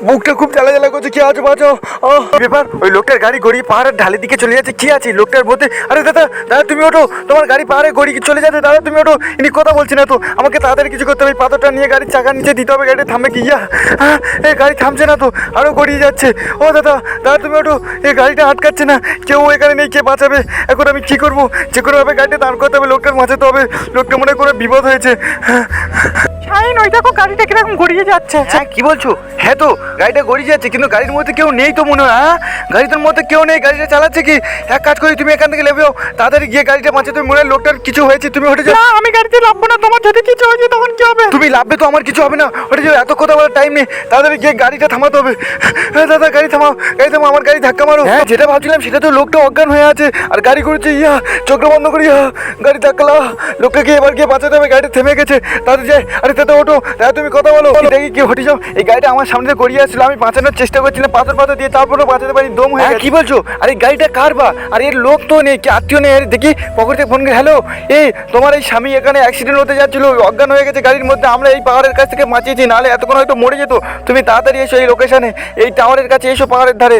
বুকটা খুব জ্বালা জ্বালা করছে। কি আছে বাঁচাও। ব্যাপার, ওই লোকটার গাড়ি গড়িয়ে পাহাড়ের ঢালের দিকে চলে যাচ্ছে। কি আছে লোকটার মধ্যে? আরে দাদা দাদা তুমি ওঠো, তোমার গাড়ি পাহাড়ে গড়িয়ে চলে যাচ্ছে। দাদা তুমি ওঠো, ইনি কথা বলছি না তো, আমাকে তাড়াতাড়ি কিছু করতে হবে। পাথরটা নিয়ে গাড়ির চাকার নিচে দিতে হবে। গাড়ি থামবে কি? এই গাড়ি থামছে না তো, আরো গড়িয়ে যাচ্ছে। ও দাদা দাদা তুমি ওঠো, এই গাড়িটা আটকাচ্ছে না, কেউ এখানে নেই, কে বাঁচাবে? এখন আমি কি করবো? যে কোনোভাবে গাড়িটা দাঁড় করতে হবে, লোকটার বাঁচাতে হবে। লোকটা মনে করে বিপদ হয়েছে। শাইন, ওই দেখো গাড়িটা কিরকম গড়িয়ে যাচ্ছে। হ্যাঁ কি বলছো? হ্যাঁ তো গাড়িটা গড়িয়ে যাচ্ছে, কিন্তু গাড়ির মধ্যে কেউ নেই তো মনে হয়। গাড়িটার মধ্যে কেউ নেই, গাড়িটা চালাচ্ছে কি? এক কাজ করি, তুমি এখান থেকে নেবেও, তাড়াতাড়ি গিয়ে গাড়িটা বাঁচাতে। তুমি মনে হয় লোকটার কিছু হয়েছে, তুমি উঠে যাও। না, আমি গাড়িতে নামবো না, তোমার যদি কিছু হয়েছে তখন কি হবে? তুমি লাভবে তো, আমার কিছু হবে না। ওটা যে এত কথা বলার টাইম নেই, তাড়াতাড়ি গিয়ে গাড়িটা থামাতে হবে। হ্যাঁ দাদা গাড়ি থামাও, গাড়ি থামাও, আমার গাড়ি ধাক্কা মারো। হ্যাঁ যেটা ভাবছিলাম সেটা তো, লোকটা অজ্ঞান হয়ে আছে আর গাড়ি করেছে। চোখটা বন্ধ করি, গাড়ি ধাক্কা লাও। লোকটাকে এবার গিয়ে বাঁচাতে হবে, গাড়িটা থেমে গেছে। তাড়াতাড়ি যাই। আরে দাদা ওঠো, দাদা তুমি কথা বলো। দেখি কি হটে যাও। এই গাড়িটা আমার সামনে দিয়ে গড়িয়ে আসছিল, আমি বাঁচানোর চেষ্টা করছিলাম পাথর পাথর দিয়ে, তারপরেও বাঁচাতে পারি, দম হয়ে গেছে। কি বলছো? আরে গাড়িটা কার বা? আর এর লোক তো নেই, কি আত্মীয় নেই। দেখি পকেট থেকে ফোন করে, হ্যালো এই তোমার এই স্বামী এখানে অ্যাক্সিডেন্ট হতে যাচ্ছিল, অজ্ঞান হয়ে গেছে গাড়ির মধ্যে, আমরা এই পাহাড়ের কাছ থেকে বাঁচিয়েছি, নাহলে এতক্ষণ হয়তো মরে যেত। তুমি তাড়াতাড়ি এসো এই লোকেশনে, এই টাওয়ারের কাছে এসো, পাহাড়ের ধারে।